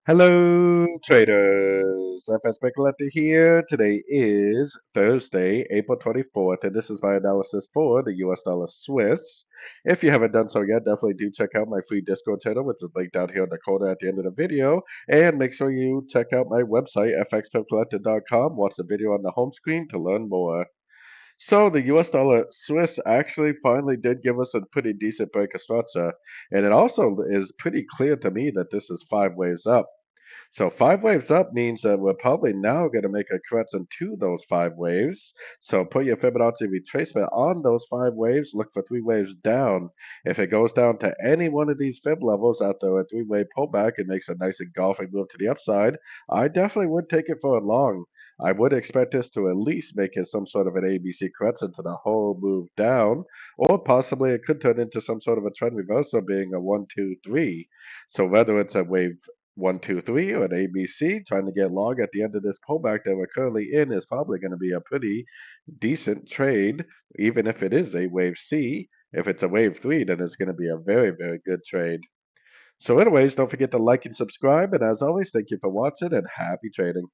Hello, traders. FX Pip Collector here. Today is Thursday, April 24th, and this is my analysis for the US dollar Swiss. If you haven't done so yet, definitely do check out my free Discord channel, which is linked down here in the corner at the end of the video. And make sure you check out my website, fxpipcollector.com. Watch the video on the home screen to learn more. So the US dollar Swiss actually finally did give us a pretty decent break of structure, and it also is pretty clear to me that this is five waves up. So five waves up means that we're probably now going to make a correction to those five waves. So put your Fibonacci retracement on those five waves. Look for three waves down. If it goes down to any one of these fib levels after a three-wave pullback and makes a nice engulfing move to the upside, I definitely would take it for a long. I would expect this to at least make it some sort of an ABC correction to the whole move down, or possibly it could turn into some sort of a trend reversal being a 1, 2, 3. So whether it's a wave 1, 2, 3 or an ABC, trying to get long at the end of this pullback that we're currently in is probably going to be a pretty decent trade, even if it is a wave C. If it's a wave 3, then it's going to be a very, very good trade. So anyways, don't forget to like and subscribe. And as always, thank you for watching and happy trading.